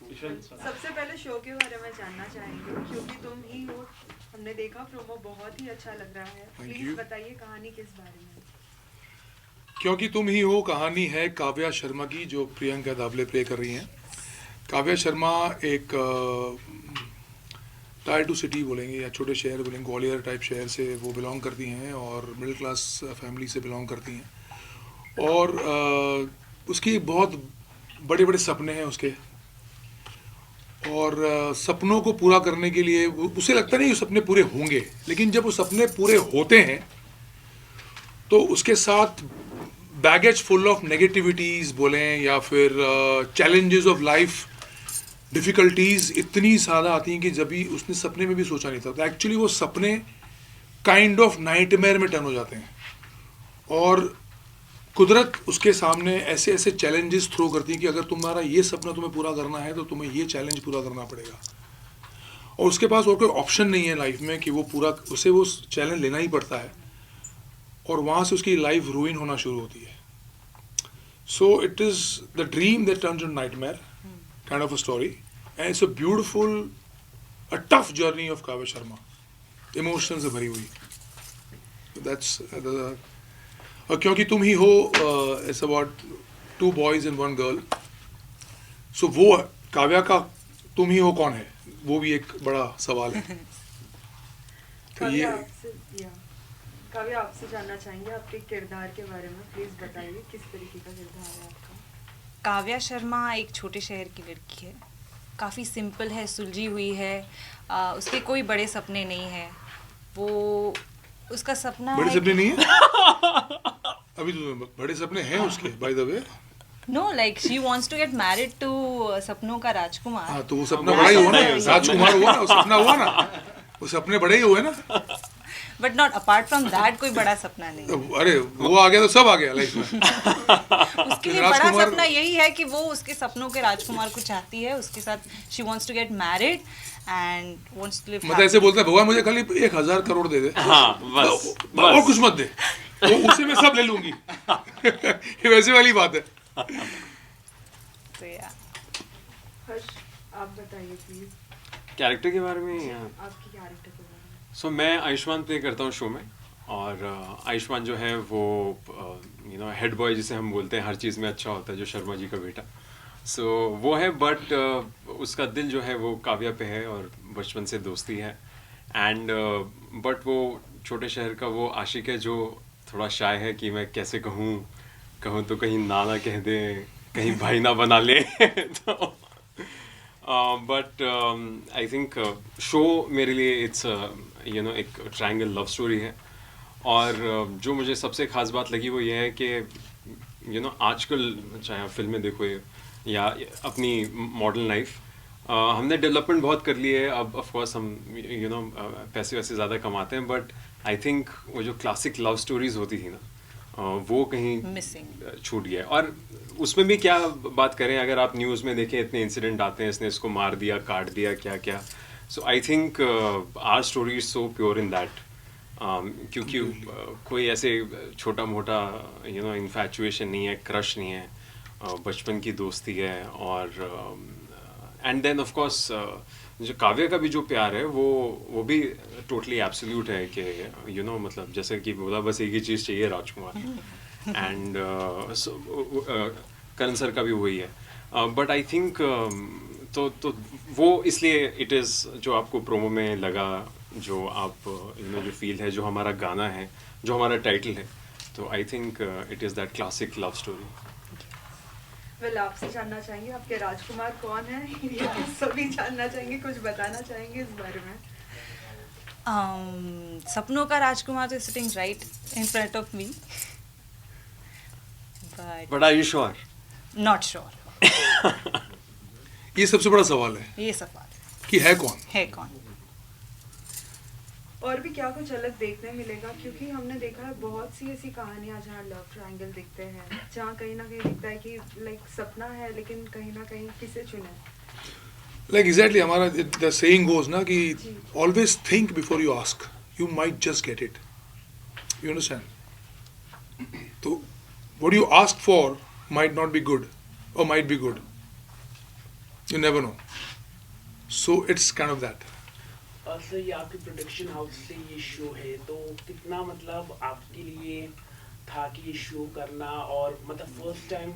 सबसे पहले शो के बारे में जानना चाहेंगे क्योंकि तुम ही हो, हमने देखा प्रोमो बहुत ही अच्छा लग रहा है, प्लीज बताइए कहानी किस बारे में। क्योंकि तुम ही हो कहानी है काव्या शर्मा की, जो प्रियंका दावले प्ले कर रही हैं। काव्या शर्मा एक टायर टू सिटी बोलेंगे या छोटे शहर बोलेंगे, ग्वालियर टाइप शहर से वो बिलोंग करती हैं और मिडिल क्लास फैमिली से बिलोंग करती हैं। और उसकी बहुत बड़े बड़े सपने हैं उसके, और सपनों को पूरा करने के लिए उसे लगता नहीं वो सपने पूरे होंगे, लेकिन जब वो सपने पूरे होते हैं तो उसके साथ बैगेज फुल ऑफ नेगेटिविटीज़ बोलें या फिर चैलेंजेस ऑफ लाइफ, डिफ़िकल्टीज़ इतनी ज़्यादा आती हैं कि जब भी उसने सपने में भी सोचा नहीं था, तो एक्चुअली वो सपने काइंड ऑफ नाइटमेयर में टर्न हो जाते हैं। और कुदरत उसके सामने ऐसे ऐसे चैलेंजेस थ्रो करती है कि अगर तुम्हारा ये सपना तुम्हें पूरा करना है तो तुम्हें ये चैलेंज पूरा करना पड़ेगा। और उसके पास और कोई ऑप्शन नहीं है लाइफ में कि वो पूरा, उसे वो चैलेंज लेना ही पड़ता है, और वहाँ से उसकी लाइफ रूइन होना शुरू होती है। So it is the dream that turns into nightmare kind of a story, and it's a beautiful, a tough journey of Kavya Sharma, emotions से भरी हुई। दैट्स और क्योंकि तुम ही हो it's about 2 boys and 1 girl. So वो काव्या का तुम ही हो कौन है, वो भी एक बड़ा सवाल है। तो ये काव्या आपसे जानना चाहेंगे आपके किरदार के बारे में, प्लीज बताइए किस तरीके का किरदार है आपका। काव्या शर्मा एक छोटे शहर की लड़की है, काफ़ी सिंपल है, सुलझी हुई है, उसके कोई बड़े सपने नहीं है। वो उसका सपना बड़े है सपने नहीं है अभी तो बड़े सपने हैं उसके, by the way. No, like she wants to get married to सपनों का राजकुमार। हाँ, तो वो सपना बड़ा ही हुआ ना, राजकुमार हुआ ना, वो सपना हुआ ना, वो सपने बड़े ही हुए ना। But not apart from that कोई बड़ा सपना नहीं। अरे वो आ गया तो सब आ गया लाइफ में। उसके लिए बड़ा सपना यही है कि वो उसके सपनों के राजकुमार को चाहती है, उसके साथ she wants to get married and wants to live. मतलब ऐसे बोलता है भगवान मुझे खाली 1000 करोड़ दे दे, हाँ बस और कुछ मत दे, वो उसे मैं सब ले लूंगी। ये वैसे वाली बात है। तो या हर्ष आप बताइए प्लीज कैरेक्टर के बारे में। आपकी कैरेक्टर के बारे में। सो मैं आयुष्मान प्ले करता हूँ शो में, और आयुष्मान जो है वो हेड बॉय जिसे हम बोलते हैं, हर चीज़ में अच्छा होता है, जो शर्मा जी का बेटा। सो वो है, बट उसका दिल जो है वो काव्या पे है और बचपन से दोस्ती है। एंड बट वो छोटे शहर का वो आशिक है जो थोड़ा शाय है कि मैं कैसे कहूँ तो कहीं ना कह दे, कहीं भाई ना बना ले। तो बट आई थिंक शो मेरे लिए इट्स एक ट्रायंगल लव स्टोरी है। और जो मुझे सबसे ख़ास बात लगी वो ये है कि आजकल चाहे आप फिल्में देखो या अपनी मॉडर्न लाइफ, हमने डेवलपमेंट बहुत कर ली है। अब ऑफ कोर्स हम पैसे वैसे ज़्यादा कमाते हैं, बट आई थिंक वो जो क्लासिक लव स्टोरीज होती थी ना, वो कहीं मिसिंग छूट गया है। और उसमें भी क्या बात करें, अगर आप न्यूज़ में देखें इतने इंसिडेंट आते हैं, इसने इसको मार दिया, काट दिया, क्या क्या। So I think our story is so pure in that, क्योंकि कोई ऐसे छोटा मोटा इन्फैचुएशन नहीं है, क्रश नहीं है, बचपन की दोस्ती है। और एंड देन ऑफ कोर्स जो काव्या का भी जो प्यार है वो भी टोटली एब्सोल्यूट है कि मतलब जैसे कि बोला, बस एक ही चीज़ चाहिए, राजकुमार। एंड करण सर का भी वही है। बट आई थिंक तो वो इसलिए इट इज़ जो आपको प्रोमो में लगा, जो आप जो फील है, जो हमारा गाना है, जो हमारा टाइटल है, तो I think it is that classic love story. Well आपसे जानना चाहेंगे आपके राजकुमार कौन है, ये तो सभी जानना चाहेंगे, कुछ बताना चाहेंगे इस बारे में। सपनों का राजकुमार तो sitting right in front of me, but are you sure? Not sure. ये सबसे बड़ा सवाल है, ये सवाल है कि है कौन। है कौन। और भी क्या कुछ अलग देखने मिलेगा, क्योंकि हमने देखा है बहुत सी ऐसी कहानियां जहाँ लव ट्रायंगल दिखते हैं, जहाँ कहीं ना कहीं दिखता है कि लाइक सपना है लेकिन कहीं ना कहीं किसे चुने। लाइक एग्जैक्टली हमारा द सेइंग गोज ना कि always think before you ask, you might just get it, you understand. तो what you ask for might not be good और might be good. You never know. So it's kind of that. Sir ये आपके production house से ये show है तो कितना मतलब आपके लिए था कि ये शो करना और मतलब फर्स्ट टाइम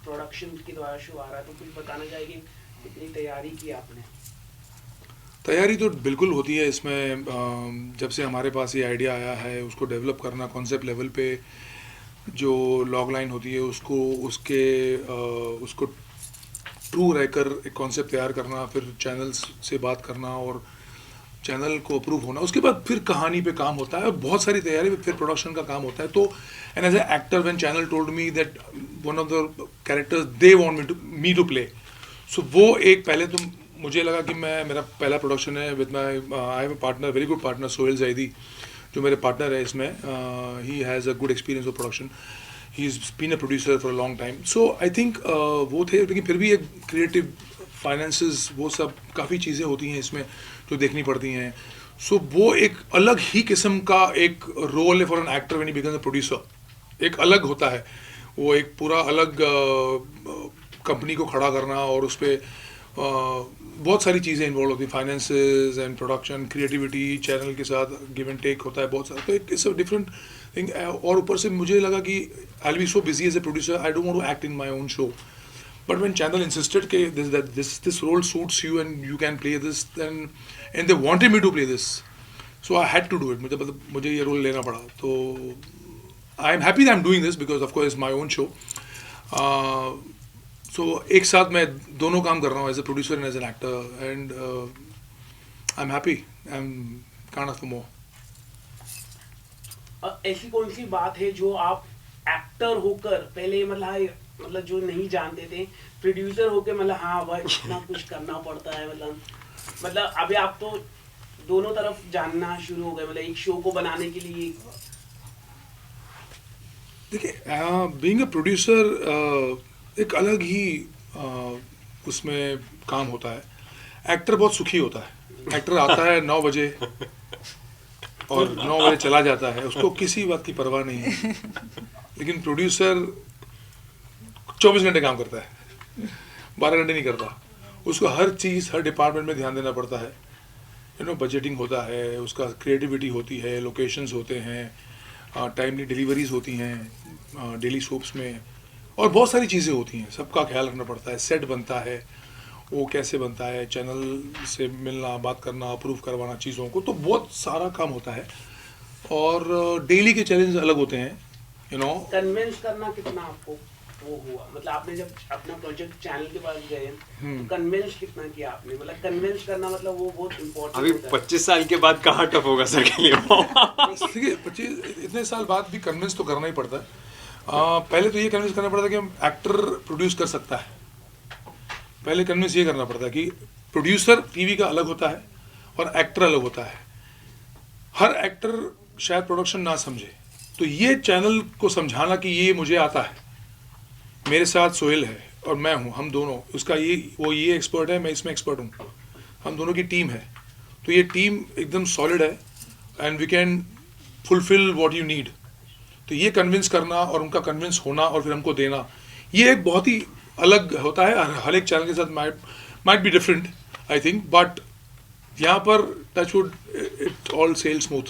प्रोडक्शन के द्वारा शो आ रहा है तो कुछ बताना चाहिए कितनी तैयारी की आपने? तैयारी तो बिल्कुल होती है इसमें। जब से हमारे पास ये आइडिया आया है उसको डेवलप करना कॉन्सेप्ट लेवल पे, जो लॉग लाइन होती है उसको ट्रू रहकर एक कॉन्सेप्ट तैयार करना, फिर चैनल्स से बात करना और चैनल को अप्रूव होना, उसके बाद फिर कहानी पे काम होता है और बहुत सारी तैयारी, फिर प्रोडक्शन का काम होता है। तो and as a actor when channel told me that one of the characters they want me to play, so वो एक पहले तो मुझे लगा कि मेरा पहला प्रोडक्शन है with my I have a partner, very good partner Sohail Zaidi, जो मेरे पार्टनर है इसमें। He has a good experience of production, he is been a producer for a long time. So I think वो थे, लेकिन फिर भी एक क्रिएटिव फाइनेंसेस वो सब काफ़ी चीज़ें होती हैं इसमें जो देखनी पड़ती हैं। सो वो एक अलग ही किस्म का एक रोल है for an actor when he becomes a producer. एक अलग होता है वो, एक पूरा अलग कंपनी को खड़ा करना और उस पर बहुत सारी चीज़ें इन्वॉल्व होती हैं, finances and production, creativity, channel के साथ गिव एंड टेक होता है बहुत सारा, तो एक इट्स अ डिफरेंट थिंग। और ऊपर से मुझे लगा कि I will be so busy as a producer, I don't want to act in my own show, but when channel insisted that this role suits you and you can play this, then and they wanted me to play this, so I had to do it. मुझे ये role लेना पड़ा, तो I am happy that I'm doing this because of course it's my own show. So एक साथ मैं दोनों काम कर रहा हूँ, as a producer and as an actor, and I'm happy. I'm can't ask for more. ऐसी कौन सी बात है जो आप एक्टर होकर पहले मतलब जो नहीं जानते थे, प्रोड्यूसर होकर मतलब हाँ भाई इतना कुछ करना पड़ता है, मतलब अभी आप तो दोनों तरफ जानना शुरू हो गए, मतलब एक शो को बनाने के लिए? देखिए बीइंग अ प्रोड्यूसर एक अलग ही उसमें काम होता है। एक्टर बहुत सुखी होता है, एक्टर आता है 9 बजे और 9 बजे चला जाता है, उसको किसी बात की परवाह नहीं है। लेकिन प्रोड्यूसर 24 घंटे काम करता है, 12 घंटे नहीं करता। उसको हर चीज़, हर डिपार्टमेंट में ध्यान देना पड़ता है। बजटिंग होता है, उसका क्रिएटिविटी होती है, लोकेशंस होते हैं, टाइमली डिलीवरीज होती हैं डेली सोप्स में, और बहुत सारी चीज़ें होती हैं, सबका ख्याल रखना पड़ता है। सेट बनता है, वो कैसे बनता है, चैनल से मिलना, बात करना, अप्रूव करवाना चीज़ों को, तो बहुत सारा काम होता है। और डेली के चैलेंज अलग होते हैं, कन्विंस करना कितना आपको वो हुआ, मतलब आपने जब अपना प्रोजेक्ट चैनल के पास गए तो कन्विंस कितना किया आपने? मतलब कन्विंस करना मतलब वो बहुत इम्पोर्टेंट अभी 25 साल के बाद कहाँ टफ होगा सर के लिए? देखिए 25 इतने साल बाद भी कन्विंस तो करना ही पड़ता है। पहले तो ये कन्विंस करना पड़ता है कि हम एक्टर प्रोड्यूस कर सकता है। पहले कन्विंस ये करना पड़ता है कि प्रोड्यूसर टीवी का अलग होता है और एक्टर अलग होता है। हर एक्टर शायद प्रोडक्शन ना समझे, तो ये चैनल को समझाना कि ये मुझे आता है, मेरे साथ सोहेल है और मैं हूँ, हम दोनों, उसका वो ये एक्सपर्ट है, मैं इसमें एक्सपर्ट हूँ, हम दोनों की टीम है, तो ये टीम एकदम सॉलिड है and we can fulfil what you need. तो ये कन्विंस करना और उनका कन्विंस होना और फिर हमको देना, ये एक बहुत ही अलग होता है। हर एक चैनल के साथ might be different I think, but यहाँ पर touch wood it all sail smooth.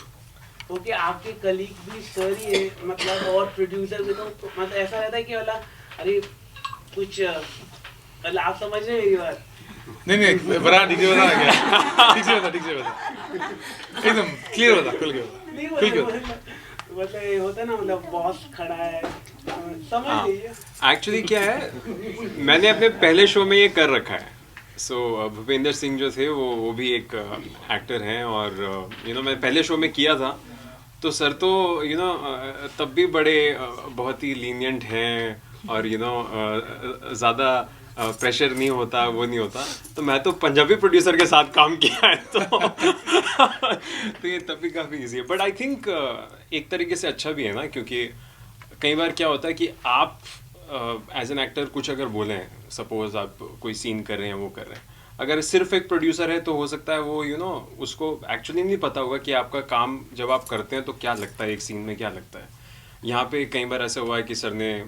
Okay, आपके कलीग भी सर ही है मतलब, और प्रोड्यूसर भी, तो मतलब ऐसा रहता है कि वाला अरे कुछ मतलब आप समझ रहे हैं मेरी बात? नहीं बड़ा ठीक से बता क्या, ठीक से बता एकदम क्लियर बता, खुल के बता। मतलब ये होता है ना, मतलब बॉस खड़ा है, समझ लीजिए। एक्चुअली क्या है, मैंने अपने पहले शो में ये कर रखा है। सो भूपेंद्र सिंह जो थे वो भी एक एक्टर हैं, और मैं पहले शो में किया था, तो सर तो तब भी बड़े बहुत ही लीनियंट हैं, और ज़्यादा प्रेशर नहीं होता, वो नहीं होता। तो मैं तो पंजाबी प्रोड्यूसर के साथ काम किया है, तो ये तब भी काफ़ी ईजी है। बट आई थिंक एक तरीके से अच्छा भी है ना, क्योंकि कई बार क्या होता है कि आप एज एन एक्टर कुछ अगर बोलें, सपोज आप कोई सीन कर रहे हैं, वो कर रहे हैं, अगर सिर्फ एक प्रोड्यूसर है तो हो सकता है वो उसको एक्चुअली नहीं पता होगा कि आपका काम जब आप करते हैं तो क्या लगता है, एक सीन में क्या लगता है। यहाँ पे कई बार ऐसा हुआ है कि सर ने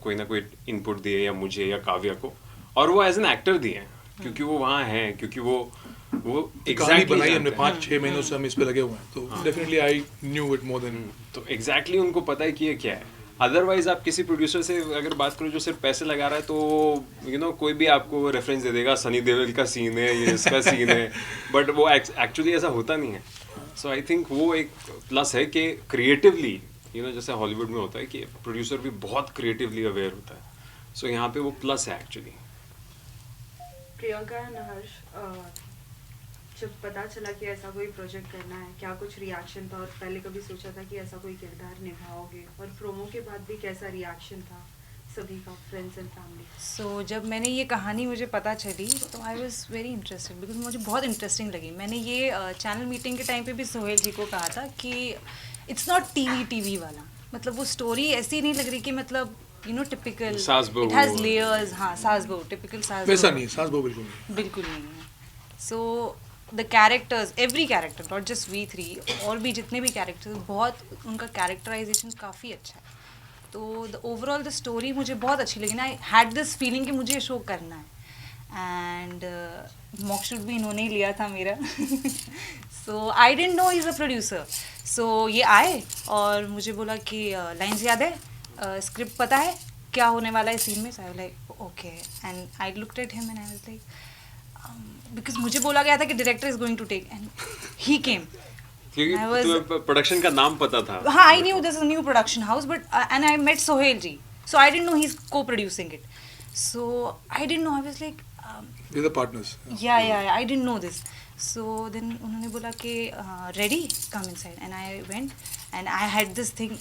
कोई ना कोई इनपुट दिए, या मुझे या काव्या को, और वो एज एन एक्टर दिए, क्योंकि वो वहाँ हैं, क्योंकि वो कहानी exactly बनाई हमने जानते हैं। 5-6 महीनों से हम इस पे लगे हुए हैं, तो definitely I knew it more than. तो एग्जैक्टली उनको पता है कि ये क्या है. अदरवाइज आप किसी प्रोड्यूसर से अगर बात करो जो सिर्फ पैसे लगा रहा है, तो कोई भी आपको रेफरेंस दे देगा, सनी देओल का सीन है, ये इसका सीन है, बट वो एक्चुअली ऐसा होता नहीं है. सो आई थिंक वो एक प्लस है कि क्रिएटिवली जैसे हॉलीवुड में होता है कि प्रोड्यूसर भी बहुत क्रिएटिवली अवेयर होता है. सो यहाँ पे वो प्लस है एक्चुअली. प्रियंका एंड हर्ष, जब पता चला कि ऐसा कोई प्रोजेक्ट करना है, क्या कुछ रिएक्शन था, और पहले कभी सोचा था कि ऐसा कोई किरदार निभाओगे, और प्रोमो के बाद भी कैसा रिएक्शन था सभी का, फ्रेंड्स एंड फैमिली? सो जब मैंने ये कहानी मुझे पता चली तो I was very interested, because मुझे बहुत इंटरेस्टिंग लगी. मैंने ये चैनल मीटिंग के टाइम पे भी सोहेल जी को कहा था कि इट्स नॉट टीवी वाला, मतलब वो स्टोरी ऐसी नहीं लग रही कि मतलब टिपिकल सास बहू. It has layers. हाँ, सास बहू, टिपिकल सास वैसा बहू. नहीं है, सास बहू बिल्कुल नहीं. बिल्कुल नहीं है. So the characters, every character, not just we three, और भी जितने भी कैरेक्टर्स, बहुत उनका कैरेक्टराइजेशन काफ़ी अच्छा है. तो द ओवरऑल द स्टोरी मुझे बहुत अच्छी लगी. आई हैड दिस फीलिंग कि मुझे ये शो करना है. एंड मॉकशूट भी इन्होंने ही लिया था मेरा. So I didn't know is a producer. So ये आए और मुझे बोला कि लाइन्स याद है, स्क्रिप्ट पता है, क्या होने वाला है सीन में. So I was like okay, and I looked at him and I was like, because मुझे बोला गया था कि director is going to take, and he came. क्योंकि I was- तुम्हें प्रोडक्शन का नाम पता था. हाँ, I knew this is new production house, but and I met Sohail ji, so I didn't know he is co-producing it. So I didn't know, I was like We're the partners. yeah, I didn't know this. So then उन्होंने बोला कि ready, come inside, and I went, and I had this thing,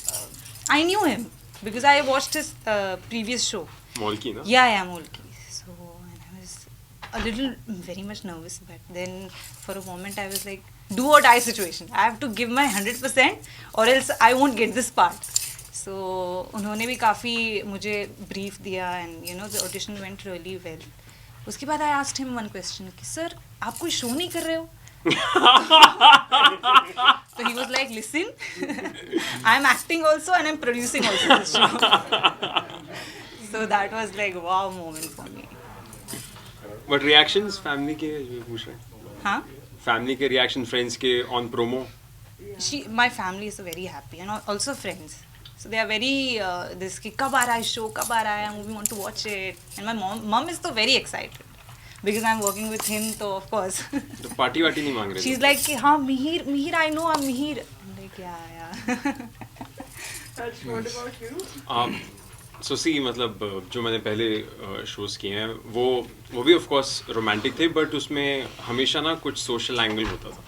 I knew him because I watched his previous show. Mall की ना. Yeah, Molki. So and I was a little, very much nervous, but then for a moment I was like, do or die situation. I have to give my 100% or else I won't get this part. So उन्होंने भी काफ़ी मुझे brief दिया, and the audition went really well. उसके बाद I asked him one question कि sir आप कोई शो नहीं कर रहे हो? So he was like, listen, I'm acting also and I'm producing also this show. So that was like wow moment for me. But reactions family के ये पूछ रहे हैं. हाँ? फैमिली के रिएक्शन, फ्रेंड्स के on promo. My family is very happy, and also friends. So they are very this कि कब आ रहा है शो, कब आ रहा है, we want to watch it. And my mom is so very excited because I'm working with him, so of course. तो party वार्टी नहीं मांग रहे She's थे. like कि हाँ Mihir I know, I'm Mihir. I'm like yeah. Harsh, what about you? सो सी मतलब जो मैंने पहले शोज किए हैं वो भी ऑफ कोर्स रोमांटिक थे, बट उसमें हमेशा ना कुछ सोशल एंगल होता था.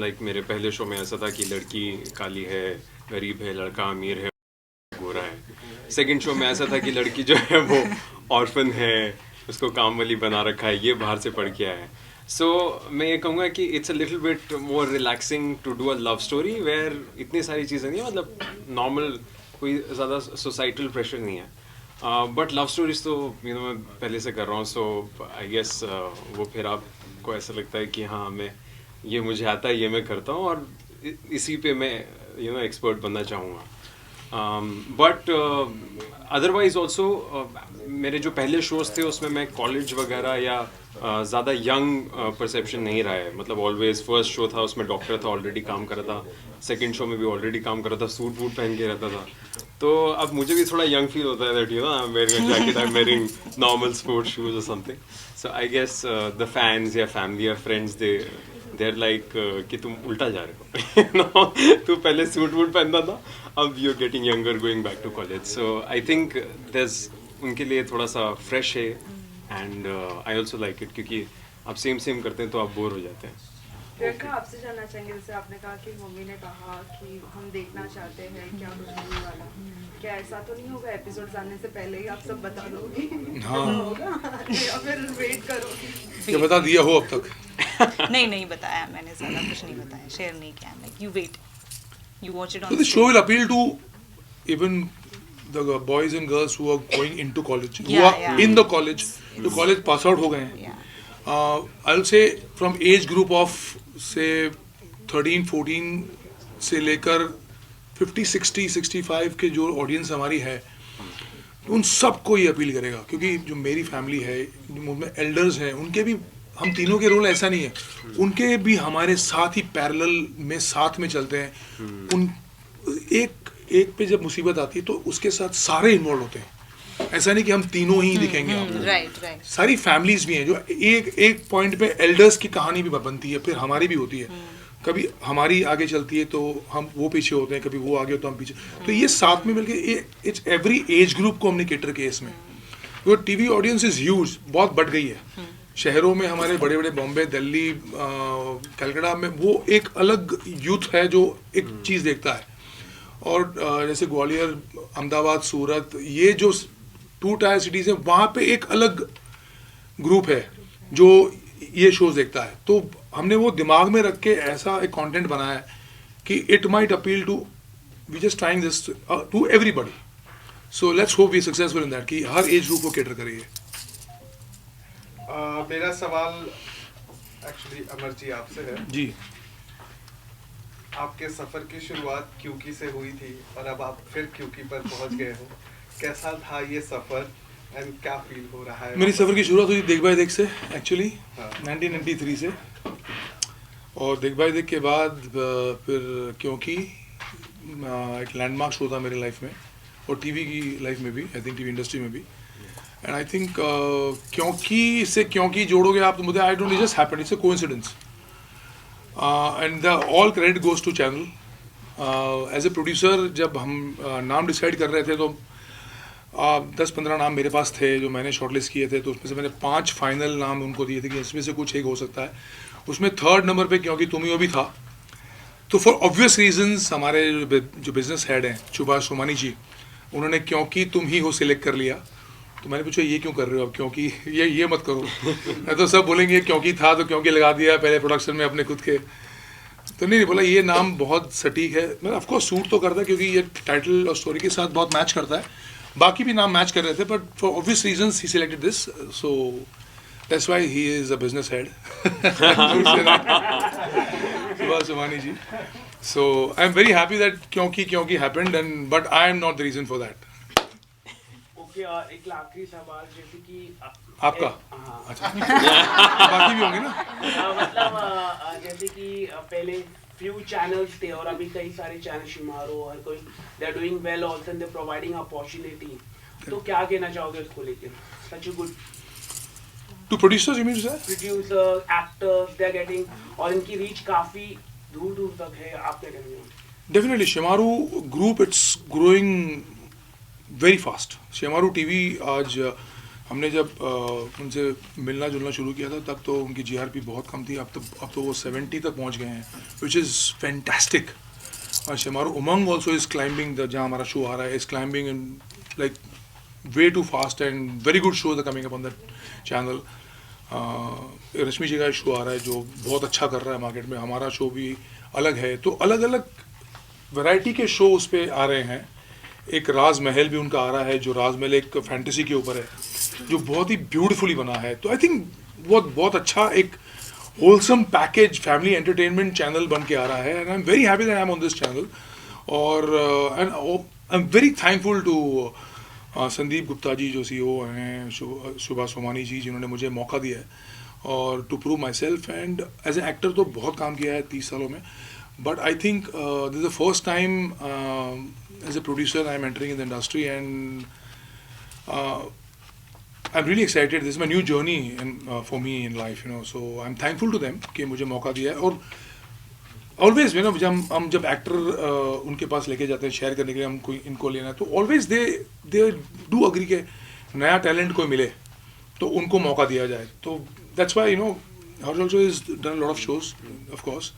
लाइक मेरे पहले शो में ऐसा था कि लड़की काली है, गरीब है, लड़का अमीर है, गोरा है. सेकंड शो में ऐसा था कि लड़की जो है वो ऑर्फन है, उसको काम वाली बना रखा है, ये बाहर से पढ़ के आया है. सो मैं ये कहूँगा कि it's a little bit more relaxing to do a love story where इतनी सारी चीज़ें नहीं है, मतलब नॉर्मल कोई ज़्यादा सोसाइटल प्रेशर नहीं है. बट लव स्टोरीज तो मैं पहले से कर रहा हूँ. सो आई गेस वो फिर आपको ऐसा लगता है कि हाँ ये मुझे आता है, ये मैं करता हूँ, और इसी पे मैं एक्सपर्ट बनना चाहूँगा. बट अदरवाइज ऑल्सो मेरे जो पहले शोज थे उसमें मैं कॉलेज वगैरह या ज़्यादा यंग परसेप्शन नहीं रहा है. मतलब ऑलवेज फर्स्ट शो था उसमें डॉक्टर था, ऑलरेडी काम कर रहा था. सेकंड शो में भी ऑलरेडी काम कर रहा था, सूट वूट पहन के रहता था. तो अब मुझे भी थोड़ा यंग फील होता है that I am wearing a jacket, I am wearing normal sports shoes और something. So I guess the fans या फैमिली या फ्रेंड्स दे आर लाइक कि तुम उल्टा जा रहे हो. तू पहले सूट वूट पहनता था, अब you are getting younger going back to college. So I think उनके लिए थोड़ा सा फ्रेश है, and I also like it, क्योंकि आप सेम करते हैं तो आप बोर हो जाते हैं. प्रियंका, आपसे जानना चाहेंगे, जैसे आपने कहा कि मम्मी ने कहा कि हम देखना चाहते हैं क्या कुछ होने वाला, क्या ऐसा तो नहीं होगा एपिसोड आने से पहले ही आप सब बता दोगे? हाँ. होगा या फिर वेट करोगे? क्या बता दिया हो अब तक? नहीं बताया मैंने, ज़्यादा कुछ नहीं बताया, शेयर नहीं किया. Like you wait, you watch it So ऑन. the show will appeal to even the boys and girls who are going into college, who Yeah, are yeah. in the college, जो college pass out हो गए हैं. Yeah. I'll say from age group of say 13-14 से लेकर 50, 60, 65 के जो audience हमारी है, उन सबको ये अपील करेगा, क्योंकि जो मेरी फैमिली है, उनमें एल्डर्स हैं, उनके भी हम तीनों के रोल ऐसा नहीं है, उनके भी हमारे साथ ही पैरेलल में साथ में चलते हैं। उन एक पे जब मुसीबत आती है तो उसके साथ सारे इन्वॉल्व होते हैं। ऐसा नहीं कि हम तीनों ही दिखेंगे आपको, राइट सारी फैमिलीज भी हैं जो एक पॉइंट पे एल्डर्स की कहानी भी बनती है, फिर हमारी भी होती है। कभी हमारी आगे चलती है तो हम वो पीछे होते हैं, कभी वो आगे होता है हम पीछे। तो ये साथ में मिलके इट्स एवरी एज ग्रुप को हमने केटर किया इसमें। तो टीवी ऑडियंस इज ह्यूज, बहुत बढ़ गई है शहरों में हमारे, बड़े बड़े बॉम्बे, दिल्ली, कलकत्ता में वो एक अलग यूथ है जो एक चीज़ देखता है। और जैसे ग्वालियर, अहमदाबाद, सूरत, ये जो 2 टायर सिटीज़ हैं, वहाँ पे एक अलग ग्रुप है जो ये शोज देखता है। तो हमने वो दिमाग में रख के ऐसा एक कंटेंट बनाया है कि it might appeal to, we just trying this to everybody. So let's hope we successful in that कि हर एज ग्रुप को केटर करिए। मेरा सवाल एक्चुअली अमर जी आपसे है। जी, आपके सफर की शुरुआत क्यूकी से हुई थी और अब आप फिर क्यूकी पर पहुंच गए हो। कैसा था ये सफर एंड क्या फील हो रहा है? मेरी सफ़र की शुरुआत हुई देख भाई देख से एक्चुअली, हाँ। 1993 से। और देख भाई देख के बाद फिर क्योंकि एक लैंडमार्क शो था मेरी लाइफ में और टीवी की लाइफ में भी, आई थिंक टीवी इंडस्ट्री में भी। एंड आई थिंक क्योंकि से क्योंकि जोड़ोगे आप तो मुझे, I don't, just happened, it's a coincidence. And the all credit goes to channel. As a producer जब हम नाम डिसाइड कर रहे थे तो 10-15 नाम मेरे पास थे जो मैंने शॉर्टलिस्ट किए थे। तो उसमें से मैंने 5 फाइनल नाम उनको दिए थे कि इसमें से कुछ एक हो सकता है। उसमें 3rd नंबर पे क्योंकि तुम ही वो भी था। तो फॉर ऑब्वियस रीजंस हमारे जो बिजनेस हेड हैं सुभाष सोमानी जी, उन्होंने क्योंकि तुम ही हो सिलेक्ट कर लिया। तो मैंने पूछा ये क्यों कर रहे हो अब, क्योंकि ये मत करो। मैं तो सब बोलेंगे क्योंकि था तो क्योंकि लगा दिया पहले प्रोडक्शन में अपने खुद के। तो नहीं बोला ये नाम बहुत सटीक है। मैं ऑफकोर्स सूट तो करता है क्योंकि ये टाइटल और स्टोरी के साथ बहुत मैच करता है। बाकी भी नाम मैच कर रहे थे but for obvious reasons he selected this, so that's why he is a business head Subhash Somani ji. So I am very happy that क्योंकि happened and but I am not the reason for that. Okay, और एक आखिरी सवाल, जैसे कि आपका? हाँ। अच्छा बाकी भी होंगे ना। मतलब जैसे कि पहले few channels थे और अभी कई सारे चैनल शुमारो और कोई they are doing well also and they are providing opportunity। तो क्या कहना चाहोगे उसको लेकर? Such a good two producers you mean to say? producer, actors, they are getting, और इनकी रीच काफी दूर दूर तक है। आप क्या कहेंगे? Definitely Shemaroo group it's growing very fast. Shemaroo TV आज हमने जब उनसे मिलना जुलना शुरू किया था तब तो उनकी जीआरपी बहुत कम थी। अब तो वो 70 तक पहुंच गए हैं, विच इज़ फैंटास्टिक। और Shemaroo Umang also is climbing, जहाँ हमारा शो आ रहा है, is climbing in like way too fast and very good shows are coming up on that channel. Rashmi ji का शो आ रहा है जो बहुत अच्छा कर रहा है मार्केट में। हमारा शो भी अलग है, तो अलग अलग वैरायटी के शो उस पर आ रहे हैं। एक राज महल भी उनका आ रहा है जो राज महल एक फैंटेसी के ऊपर है जो बहुत ही ब्यूटीफुली बना है। तो आई थिंक बहुत अच्छा एक wholesome package family entertainment channel बन के आ रहा है and I am very happy that I am on this channel. और and I am very thankful to Sandeep Gupta ji जो CEO हैं, सुभाष सोमानी जी जिन्होंने मुझे मौका दिया है और to prove myself. And as a actor तो बहुत काम किया है 30 सालों में, but I think this is the first time as a producer I am entering in the industry and I'm really excited. This is my new journey for me in life, you know. So I'm thankful to them कि मुझे मौका दिया है। और always, you know, जब actor उनके पास लेके जाते हैं शेयर करने के लिए, हमको इनको लेना है, तो always they do agree के नया टैलेंट कोई मिले तो उनको मौका दिया जाए। तो that's why, you know, Harsh also has done a lot of shows, of course,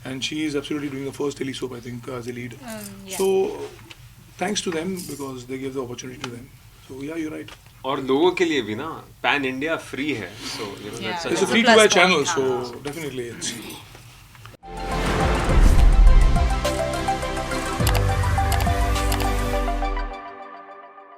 and she is absolutely doing the first tele soap, I think, as a lead. Yeah. So thanks to them because they gave the opportunity to them. So yeah, you're right. और लोगों के लिए भी ना pan India free है, so you know Yeah. It's a It's a free to plus air channel, point, so definitely it's